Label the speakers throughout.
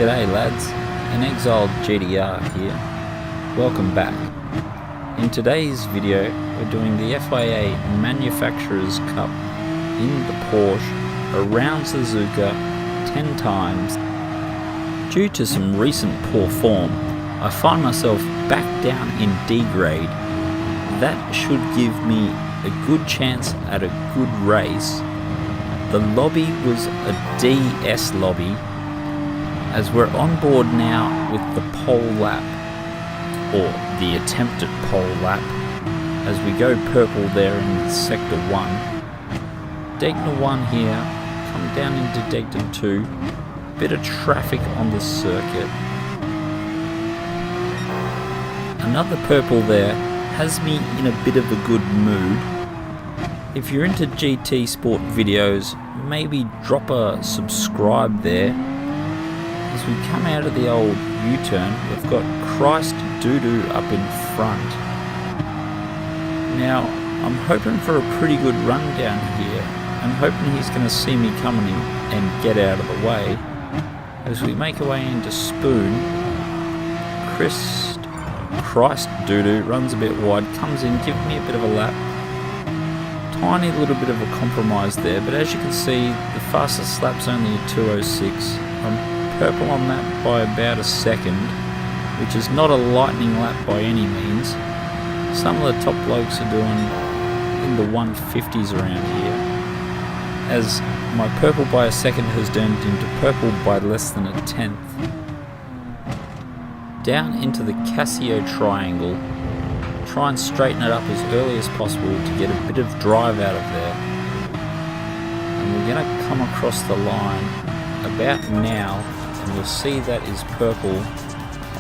Speaker 1: G'day lads, an exiled GDR here. Welcome back. In today's video we're doing the FIA Manufacturers Cup in the Porsche around Suzuka 10 times. Due to some recent poor form, I find myself back down in D grade. That should give me a good chance at a good race. The lobby was a DS lobby, as we're on board now with the pole lap, or the attempted pole lap, as we go purple there in sector 1. Degner 1 here, come down into Degner 2, bit of traffic on the circuit. Another purple there has me in a bit of a good mood. If you're into GT Sport videos, maybe drop a subscribe there. As we come out of the old U-turn, we've got Christ Doo-Doo up in front. Now, I'm hoping for a pretty good run down here. I'm hoping he's going to see me coming and get out of the way. As we make our way into Spoon, Christ Doo-Doo runs a bit wide, comes in, gives me a bit of a lap. Tiny little bit of a compromise there, but as you can see, the fastest lap's only a 2:06. I'm purple on that by about a second, which is not a lightning lap by any means. Some of the top blokes are doing in the 150s around here, as my purple by a second has turned into purple by less than a tenth. Down into the Casio triangle, try and straighten it up as early as possible to get a bit of drive out of there. And we're going to come across the line about now, and you'll see that is purple.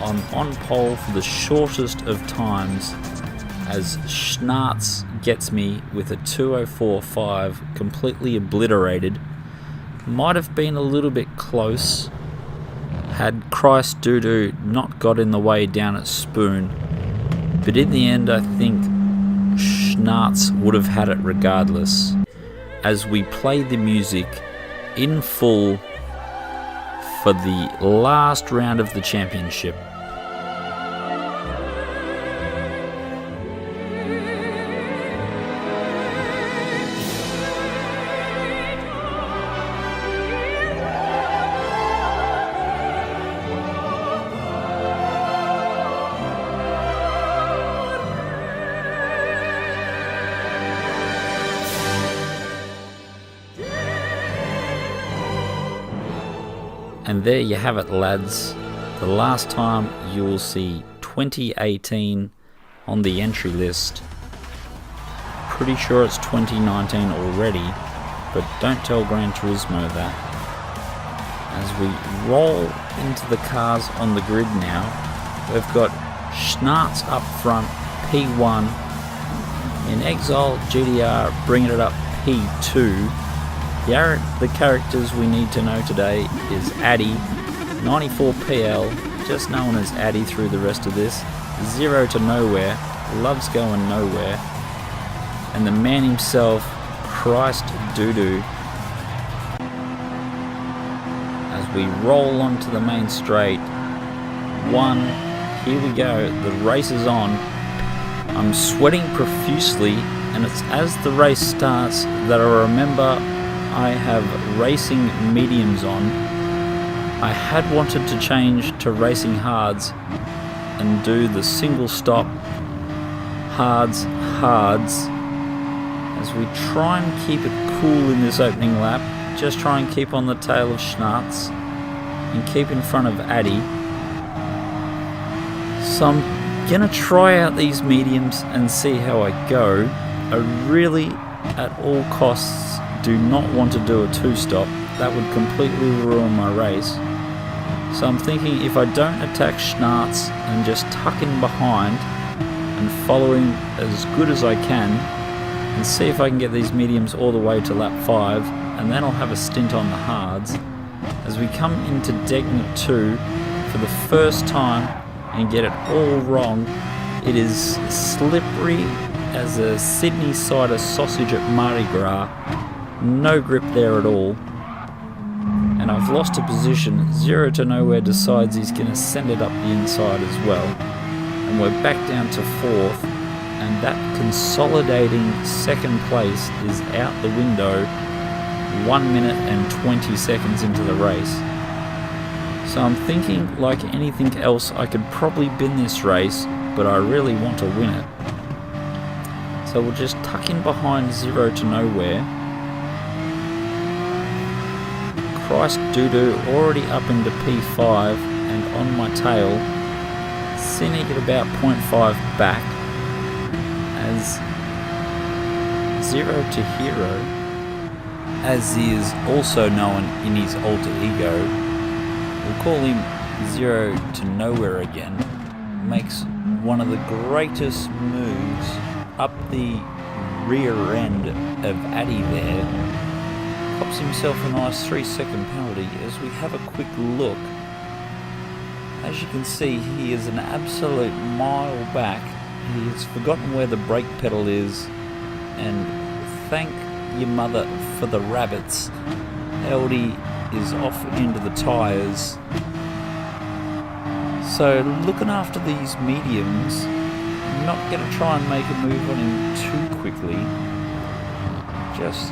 Speaker 1: I'm on pole for the shortest of times, as Schnartz gets me with a 2:04.5, completely obliterated. Might have been a little bit close had Christ Doo-Doo not got in the way down at Spoon, but in the end I think Schnartz would have had it regardless, as we play the music in full for the last round of the championship. And there you have it lads, the last time you will see 2018 on the entry list. Pretty sure it's 2019 already, but don't tell Gran Turismo that. As we roll into the cars on the grid now, we've got Schnartz up front, P1, in Exile GDR bringing it up P2. The characters we need to know today is Addy, 94PL, just known as Addy through the rest of this, zero to nowhere, loves going nowhere, and the man himself, Christ Doo-Doo. As we roll onto the main straight, here we go, the race is on. I'm sweating profusely, and it's as the race starts that I remember I have racing mediums on. I had wanted to change to racing hards and do the single stop hards, as we try and keep it cool in this opening lap, just try and keep on the tail of Schnartz and keep in front of Addy. So I'm gonna try out these mediums and see how I go. I really, at all costs, do not want to do a two-stop. That would completely ruin my race. So I'm thinking if I don't attack Schnartz and just tuck in behind and follow him as good as I can and see if I can get these mediums all the way to lap 5, and then I'll have a stint on the hards. As we come into Degner 2 for the first time and get it all wrong, it is slippery as a Sydney cider sausage at Mardi Gras. No grip there at all. And and I've lost a position. Zero to Nowhere decides he's going to send it up the inside as well, and we're back down to 4th, and that consolidating second place is out the window 1 minute and 20 seconds into the race. So I'm thinking, like anything else, I could probably bin this race, but I really want to win it. So we'll just tuck in behind Zero to Nowhere. Christ Doodoo already up into P5 and on my tail. Cynic at about 0.5 back, as Zero to Hero, as he is also known in his alter ego, we'll call him Zero to Nowhere again, makes one of the greatest moves up the rear end of Addy there. Pops himself a nice 3-second penalty. As we have a quick look, as you can see, he is an absolute mile back. He has forgotten where the brake pedal is, and thank your mother for the rabbits. Aldi is off into the tyres. So looking after these mediums, I'm not going to try and make a move on him too quickly. Just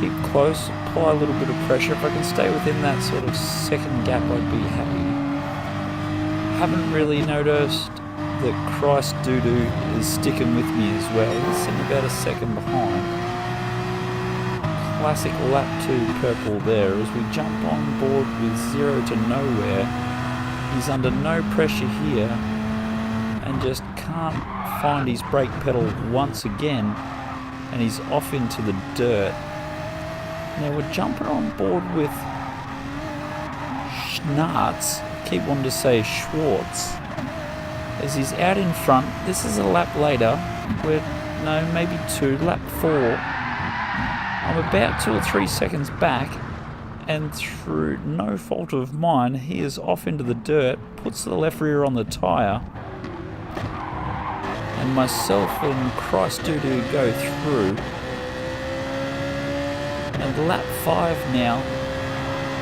Speaker 1: keep close, apply a little bit of pressure. If I can stay within that sort of second gap, I'd be happy. Haven't really noticed that Christ Doodoo is sticking with me as well. He's sitting about a second behind. Classic lap 2 purple there as we jump on board with Zero to Nowhere. He's under no pressure here and just can't find his brake pedal once again, and he's off into the dirt. Now we're jumping on board with Schnartz, keep wanting to say Schwartz, as he's out in front. This is a lap later, maybe 2, lap 4. I'm about 2 or 3 seconds back, and through no fault of mine, he is off into the dirt, puts the left rear on the tyre, and myself and Christ Doodoo go through. And lap 5 now,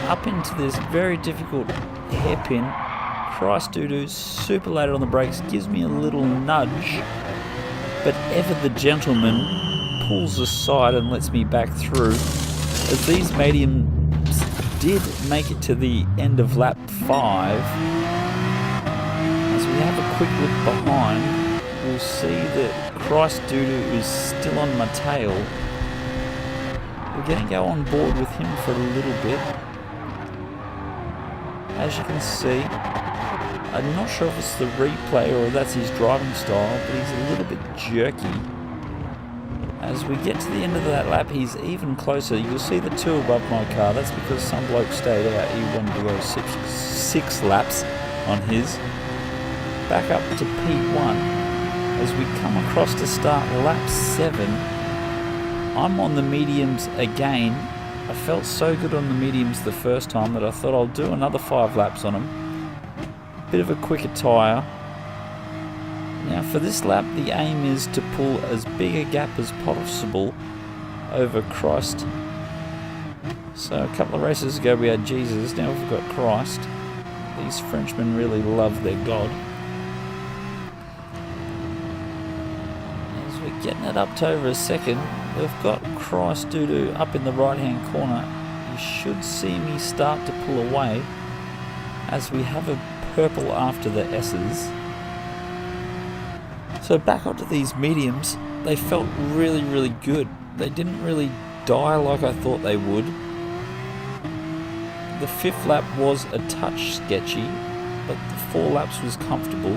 Speaker 1: up into this very difficult hairpin. Christ Doodoo super late on the brakes, gives me a little nudge, but ever the gentleman pulls aside and lets me back through. As these mediums did make it to the end of lap 5, as we have a quick look behind, we'll see that Christ Doodoo is still on my tail. We're going to go on board with him for a little bit. As you can see, I'm not sure if it's the replay or that's his driving style, but he's a little bit jerky. As we get to the end of that lap, he's even closer. You'll see the 2 above my car. That's because some bloke stayed out. He wanted to go six laps on his. Back up to P1 as we come across to start lap 7. I'm on the mediums again. I felt so good on the mediums the first time that I thought I'll do another 5 laps on them. Bit of a quicker tyre. Now for this lap, the aim is to pull as big a gap as possible over Christ. So a couple of races ago we had Jesus, now we've got Christ. These Frenchmen really love their God. As we're getting it up to over a second, we've got Christ Doodoo up in the right hand corner. You should see me start to pull away as we have a purple after the S's. So back onto these mediums, they felt really, really good. They didn't really die like I thought they would. The 5th lap was a touch sketchy, but the 4 laps was comfortable.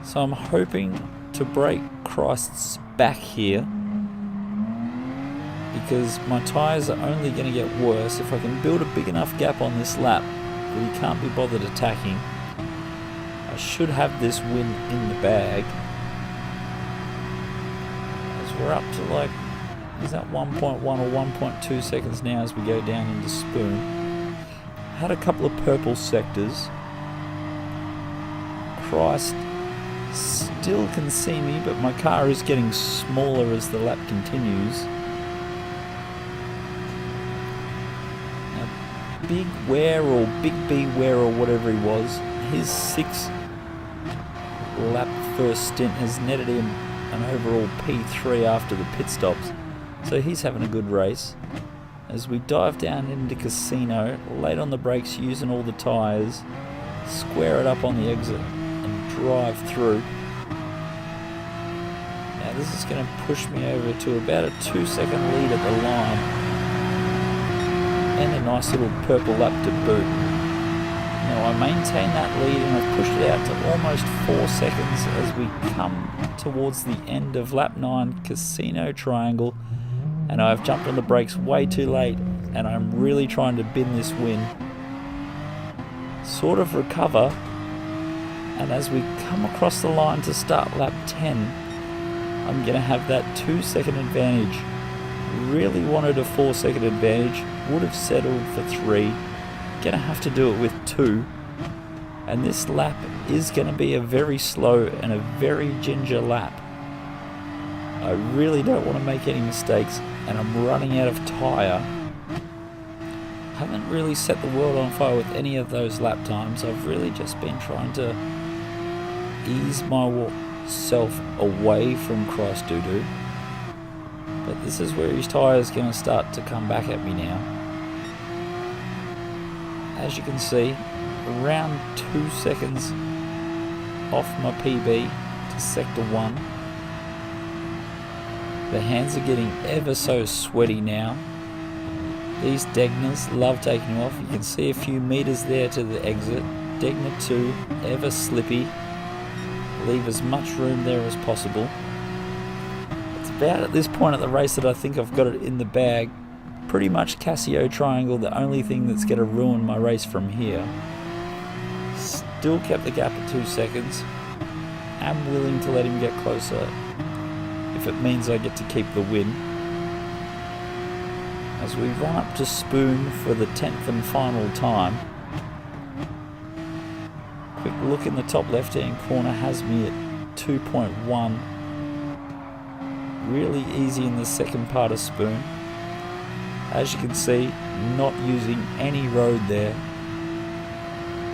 Speaker 1: So I'm hoping to break Christ's back here, because my tyres are only going to get worse. If I can build a big enough gap on this lap that he can't be bothered attacking, I should have this win in the bag. As we're up to like, is that 1.1 or 1.2 seconds now as we go down into Spoon. Had a couple of purple sectors. Christ still can see me, but my car is getting smaller as the lap continues. Now Big Ware or Big B Ware or whatever he was, his 6-lap first stint has netted him an overall P3 after the pit stops. So he's having a good race. As we dive down into Casino, late on the brakes using all the tyres, square it up on the exit and drive through. Now this is going to push me over to about a 2-second lead at the line and a nice little purple lap to boot. Now I maintain that lead and I've pushed it out to almost 4 seconds as we come towards the end of lap 9 Casino Triangle, and I've jumped on the brakes way too late and I'm really trying to bin this win. Sort of recover, and as we come across the line to start lap 10, I'm going to have that 2-second advantage. Really wanted a 4-second advantage, would have settled for 3, going to have to do it with 2, and this lap is going to be a very slow and a very ginger lap. I really don't want to make any mistakes, and I'm running out of tyre. Haven't really set the world on fire with any of those lap times. I've really just been trying to ease myself away from Christ Doo-Doo. But this is where his tyre is going to start to come back at me now. As you can see, around 2 seconds off my PB to sector 1. The hands are getting ever so sweaty now. These Degners love taking off. You can see a few meters there to the exit. Degner 2, ever slippy. Leave as much room there as possible. It's about at this point of the race that I think I've got it in the bag. Pretty much Casino Triangle, the only thing that's going to ruin my race from here. Still kept the gap at 2 seconds. Am willing to let him get closer if it means I get to keep the win. As we run up to Spoon for the 10th and final time. Quick look in the top left hand corner has me at 2.1. Really easy in the second part of Spoon. As you can see, not using any road there.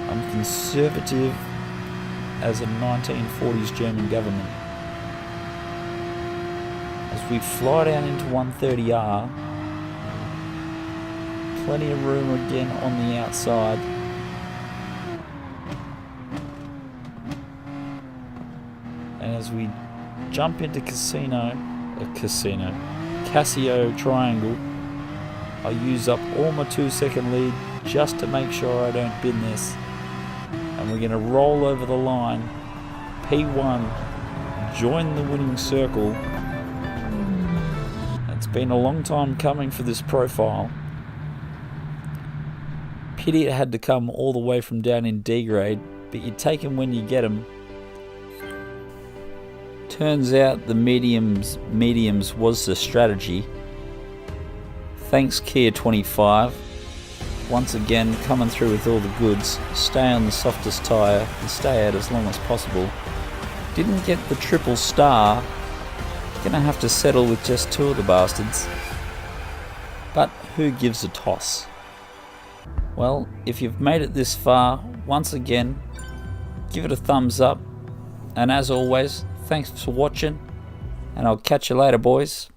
Speaker 1: I'm conservative as a 1940s German government. As we fly down into 130R, plenty of room again on the outside. And as we jump into Casino Triangle, I use up all my 2-second lead just to make sure I don't bin this. And we're going to roll over the line. P1, join the winning circle. It's been a long time coming for this profile. Pity it had to come all the way from down in D grade, but you take them when you get them. Turns out the mediums was the strategy. Thanks Kia 25, once again coming through with all the goods. Stay on the softest tyre and stay out as long as possible. Didn't get the triple star, gonna have to settle with just 2 of the bastards. But who gives a toss? Well, if you've made it this far, once again, give it a thumbs up. And as always, thanks for watching, and I'll catch you later, boys.